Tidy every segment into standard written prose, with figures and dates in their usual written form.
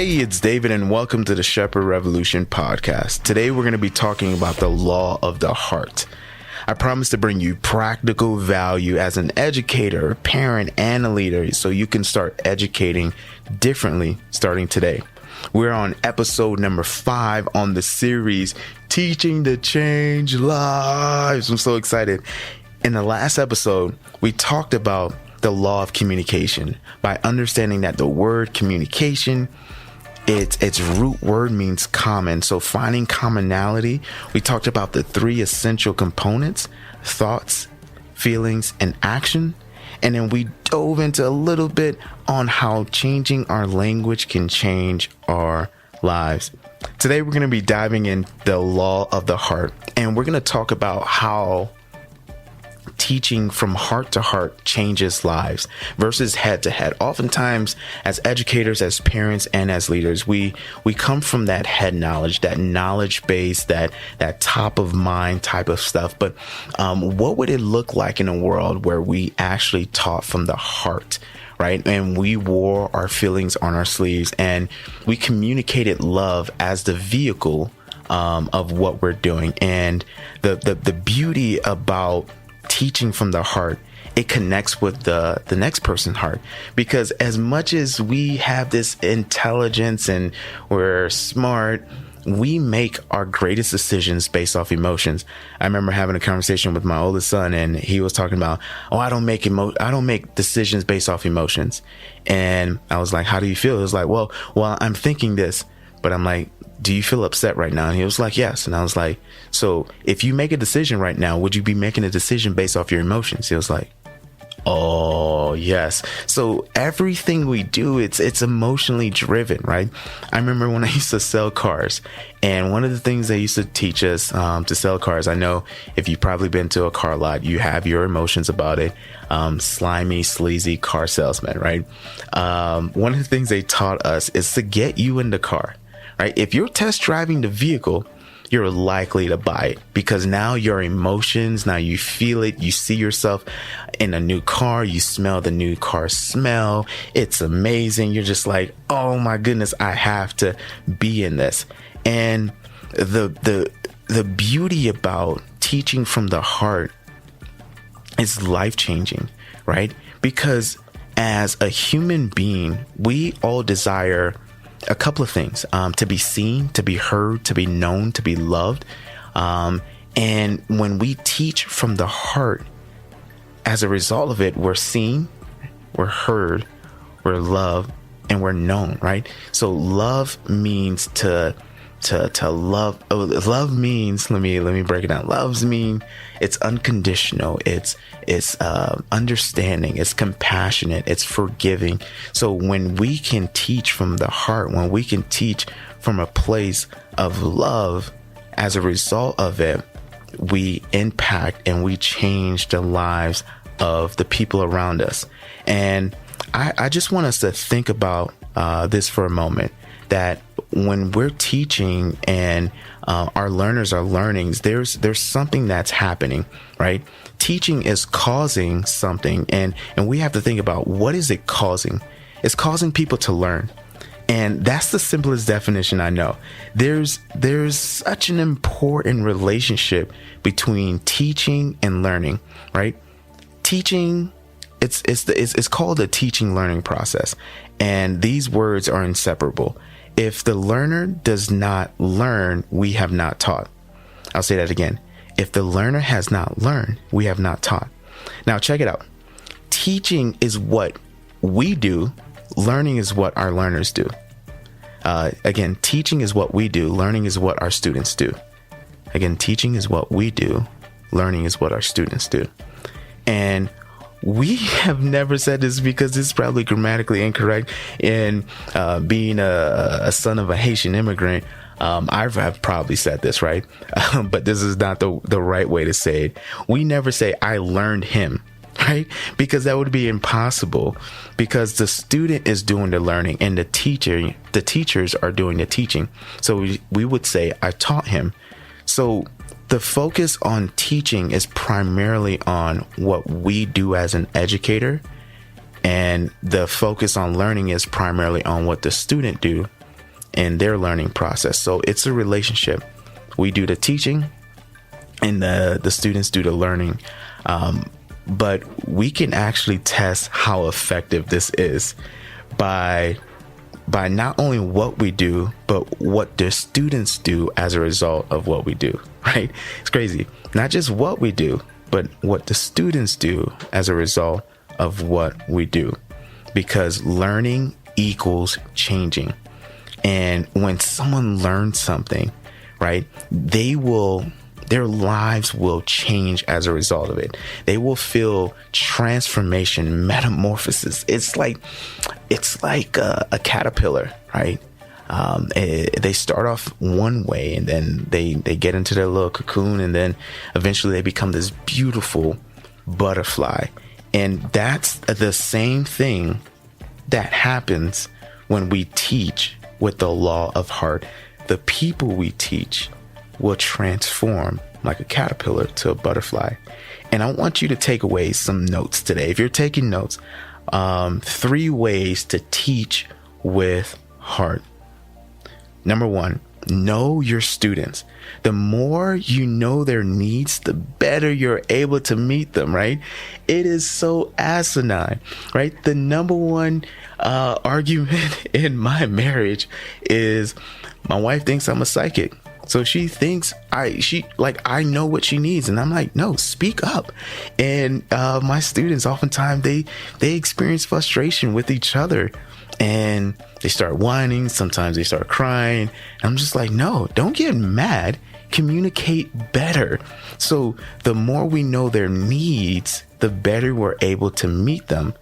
Hey, it's David, and welcome to the Shepherd Revolution podcast. Today, we're going to be talking about the law of the heart. I promise to bring you practical value as an educator, parent, and a leader so you can start educating differently starting today. We're on episode number 5 on the series, Teaching to Change Lives. I'm so excited. In the last episode, we talked about the law of communication by understanding that the word communication, its root word means common. So finding commonality, we talked about the 3 essential components: thoughts, feelings, and action. And then we dove into a little bit on how changing our language can change our lives. Today, we're going to be diving in the law of the heart, and we're going to talk about how teaching from heart to heart changes lives versus head to head. Oftentimes, as educators, as parents, and as leaders, we come from that head knowledge, that knowledge base, that top of mind type of stuff. But what would it look like in a world where we actually taught from the heart, right? And we wore our feelings on our sleeves and we communicated love as the vehicle of what we're doing. And the beauty about teaching from the heart, it connects with the next person's heart, because as much as we have this intelligence and we're smart, we make our greatest decisions based off emotions. I remember having a conversation with my oldest son, and he was talking about, I don't make decisions based off emotions. And I was like, how do you feel? He was like, well, I'm thinking this, but I'm like, do you feel upset right now? And he was like, yes. And I was like, so if you make a decision right now, would you be making a decision based off your emotions? He was like, oh, yes. So everything we do, it's emotionally driven, right? I remember when I used to sell cars, and one of the things they used to teach us to sell cars, I know if you've probably been to a car lot, you have your emotions about it. Slimy, sleazy car salesman, right? One of the things they taught us is to get you in the car. Right? If you're test driving the vehicle, you're likely to buy it because now your emotions, now you feel it. You see yourself in a new car. You smell the new car smell. It's amazing. You're just like, oh my goodness, I have to be in this. And the beauty about teaching from the heart is life changing, right? Because as a human being, we all desire a couple of things, to be seen, to be heard, to be known, to be loved. And when we teach from the heart, as a result of it, we're seen, we're heard, we're loved, and we're known, right? So love means to love. Love means, let me break it down. Loves mean it's unconditional. It's understanding. It's compassionate. It's forgiving. So when we can teach from the heart, when we can teach from a place of love, as a result of it, we impact and we change the lives of the people around us. And I just want us to think about this for a moment, that when we're teaching and our learners are learning, there's something that's happening, right? Teaching is causing something, and we have to think about, what is it causing? It's causing people to learn. And that's the simplest definition I know. There's such an important relationship between teaching and learning, right? Teaching, it's called a teaching learning process, and these words are inseparable. If the learner does not learn, we have not taught. I'll say that again. If the learner has not learned, we have not taught. Now, check it out. Teaching is what we do. Learning is what our learners do. Again, teaching is what we do. Learning is what our students do. Again, teaching is what we do. Learning is what our students do. And we have never said this because it's probably grammatically incorrect. And being a son of a Haitian immigrant, I've probably said this, right? But this is not the right way to say it. We never say, I learned him, right? Because that would be impossible, because the student is doing the learning and the teachers are doing the teaching. So we would say, I taught him. So the focus on teaching is primarily on what we do as an educator, and the focus on learning is primarily on what the student do in their learning process. So it's a relationship. We do the teaching and the students do the learning. But we can actually test how effective this is by not only what we do, but what the students do as a result of what we do, right? It's crazy. Not just what we do, but what the students do as a result of what we do. Because learning equals changing. And when someone learns something, right, their lives will change as a result of it. They will feel transformation, metamorphosis. It's like a caterpillar, right? They start off one way, and then they get into their little cocoon, and then eventually they become this beautiful butterfly. And that's the same thing that happens when we teach with the law of heart. The people we teach will transform like a caterpillar to a butterfly. And I want you to take away some notes today. If you're taking notes, 3 ways to teach with heart. Number 1, know your students. The more you know their needs, the better you're able to meet them, right? It is so asinine, right? The number 1 argument in my marriage is my wife thinks I'm a psychic. So she thinks I know what she needs. And I'm like, no, speak up. And my students, oftentimes they experience frustration with each other, and they start whining. Sometimes they start crying. And I'm just like, no, don't get mad. Communicate better. So the more we know their needs, the better we're able to meet them.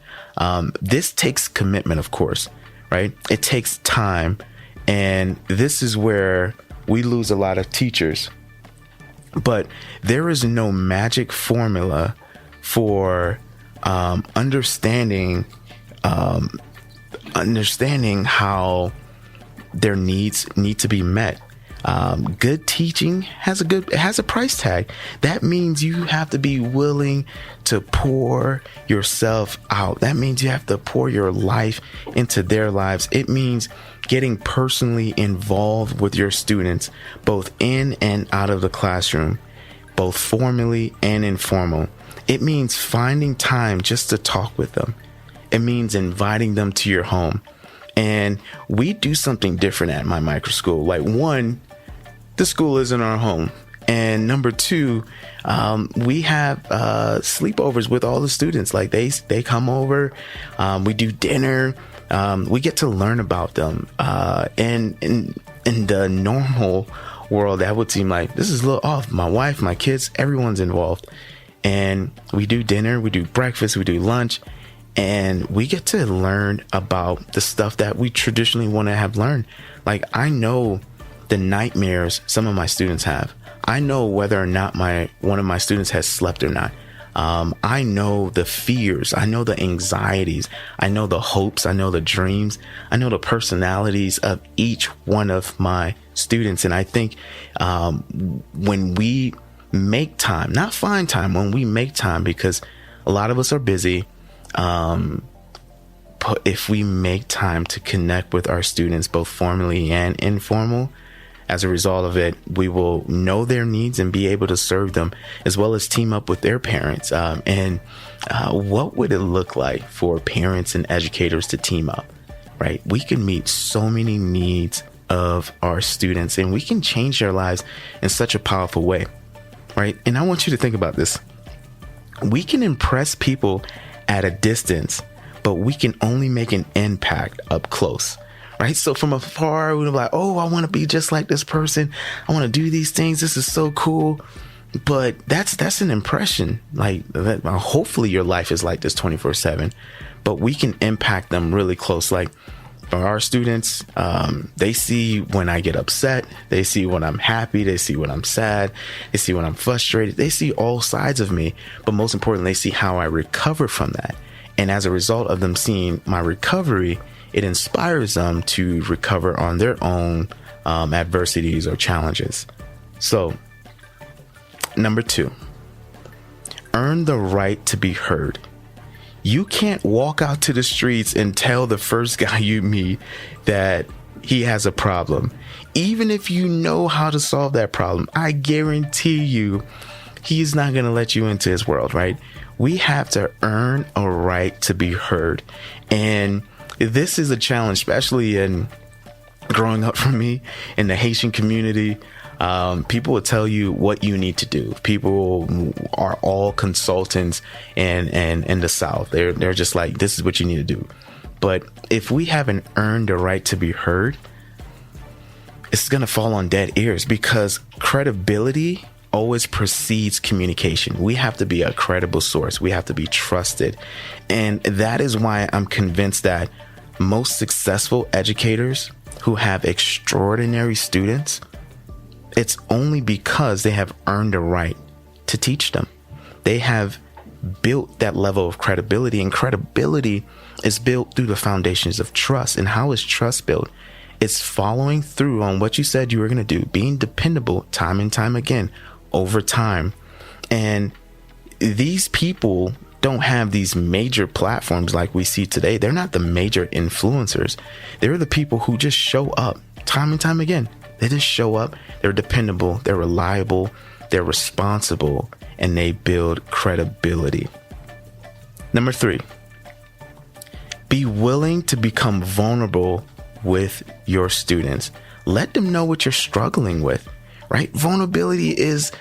This takes commitment, of course, right? It takes time. And this is where we lose a lot of teachers. But there is no magic formula for understanding how their needs need to be met. Good teaching has a price tag. That means you have to be willing to pour yourself out. That means you have to pour your life into their lives. It means getting personally involved with your students, both in and out of the classroom, both formally and informal. It means finding time just to talk with them. It means inviting them to your home. And we do something different at my micro school. Like, 1, the school isn't our home. And number 2, we have sleepovers with all the students. Like they come over, we do dinner, we get to learn about them. And in the normal world, that would seem like this is a little off. My wife, my kids, everyone's involved. And we do dinner, we do breakfast, we do lunch, and we get to learn about the stuff that we traditionally want to have learned. Like, I know the nightmares some of my students have. I know whether or not one of my students has slept or not. I know the fears. I know the anxieties. I know the hopes. I know the dreams. I know the personalities of each one of my students. And I think when we make time, not find time, when we make time, because a lot of us are busy, but if we make time to connect with our students, both formally and informal, as a result of it, we will know their needs and be able to serve them, as well as team up with their parents. And what would it look like for parents and educators to team up, right? We can meet so many needs of our students, and we can change their lives in such a powerful way, right? And I want you to think about this. We can impress people at a distance, but we can only make an impact up close. Right. So from afar, we're like, oh, I want to be just like this person. I want to do these things. This is so cool. But that's an impression. Like, hopefully your life is like this 24/7. But we can impact them really close. Like, for our students, they see when I get upset. They see when I'm happy. They see when I'm sad. They see when I'm frustrated. They see all sides of me. But most importantly, they see how I recover from that. And as a result of them seeing my recovery, it inspires them to recover on their own adversities or challenges. So, number 2, earn the right to be heard. You can't walk out to the streets and tell the first guy you meet that he has a problem. Even if you know how to solve that problem, I guarantee you he's not going to let you into his world, right? We have to earn a right to be heard. And this is a challenge, especially in growing up for me in the Haitian community. People will tell you what you need to do. People are all consultants in the South. They're just like, this is what you need to do. But if we haven't earned the right to be heard, it's going to fall on dead ears, because credibility always precedes communication. We have to be a credible source. We have to be trusted. And that is why I'm convinced that most successful educators who have extraordinary students, it's only because they have earned a right to teach them. They have built that level of credibility, and credibility is built through the foundations of trust. And how is trust built? It's following through on what you said you were going to do, being dependable time and time again over time. And these people don't have these major platforms like we see today. They're not the major influencers. They're the people who just show up time and time again. They just show up. They're dependable. They're reliable. They're responsible, and they build credibility. Number 3, be willing to become vulnerable with your students. Let them know what you're struggling with, right? Vulnerability is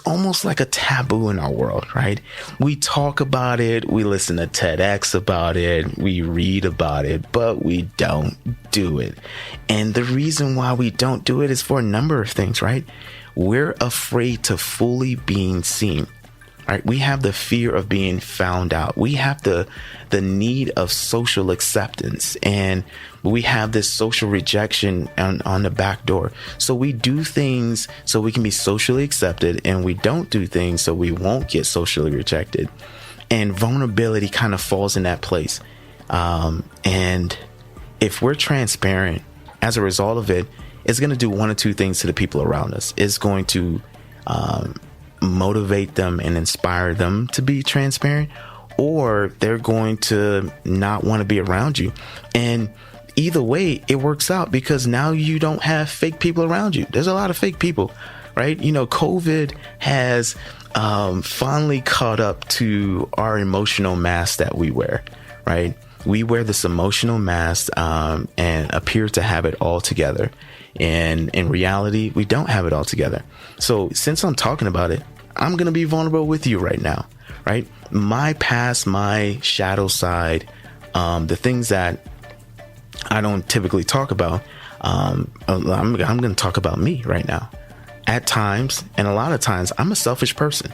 almost like a taboo in our world, right? We talk about it, we listen to TEDx about it, we read about it, but we don't do it. And the reason why we don't do it is for a number of things, right? We're afraid to fully being seen. Right? We have the fear of being found out. We have the need of social acceptance, and we have this social rejection on the back door. So we do things so we can be socially accepted, and we don't do things so we won't get socially rejected. And vulnerability kind of falls in that place. And if we're transparent, as a result of it, it's going to do one or two things to the people around us. It's going to motivate them and inspire them to be transparent, or they're going to not want to be around you. And either way, it works out, because now you don't have fake people around you. There's a lot of fake people, right? You know, COVID has finally caught up to our emotional mask that we wear, right? We wear this emotional mask and appear to have it all together. And in reality, we don't have it all together. So since I'm talking about it, I'm going to be vulnerable with you right now, right? My past, my shadow side, the things that I don't typically talk about, I'm going to talk about me right now. At times, and a lot of times, I'm a selfish person.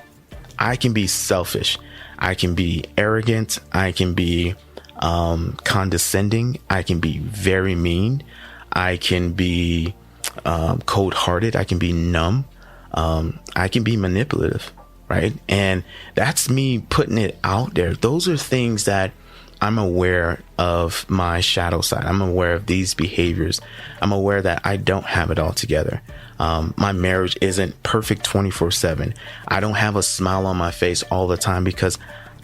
I can be selfish. I can be arrogant. I can be condescending. I can be very mean. I can be cold-hearted. I can be numb. I can be manipulative, right? And that's me putting it out there. Those are things that I'm aware of, my shadow side. I'm aware of these behaviors. I'm aware that I don't have it all together. My marriage isn't perfect 24/7. I don't have a smile on my face all the time, because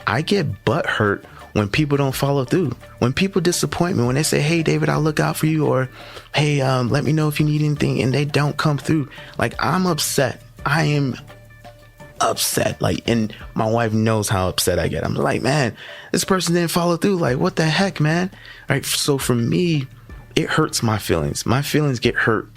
I get butthurt when people don't follow through, when people disappoint me, when they say, hey, David, I'll look out for you, or hey, let me know if you need anything, and they don't come through. Like, I'm upset. I am upset. Like, and my wife knows how upset I get. I'm like, man, this person didn't follow through. Like, what the heck, man? Right. So for me, it hurts my feelings. My feelings get hurt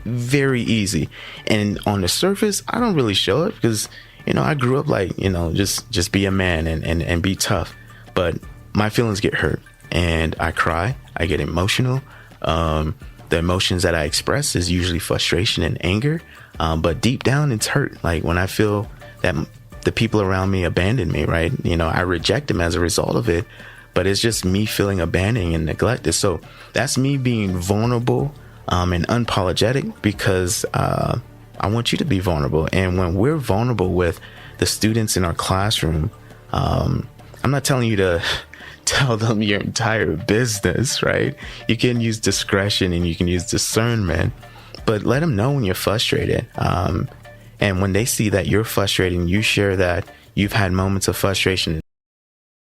very easy. And on the surface, I don't really show it, because, you know, I grew up like, you know, just be a man and be tough. But my feelings get hurt, and I cry. I get emotional. The emotions that I express is usually frustration and anger. But deep down, it's hurt. Like when I feel that the people around me abandon me, right? You know, I reject them as a result of it, but it's just me feeling abandoned and neglected. So that's me being vulnerable and unapologetic, because I want you to be vulnerable. And when we're vulnerable with the students in our classroom, I'm not telling you to tell them your entire business, right? You can use discretion and you can use discernment, but let them know when you're frustrated. And when they see that you're frustrated and you share that you've had moments of frustration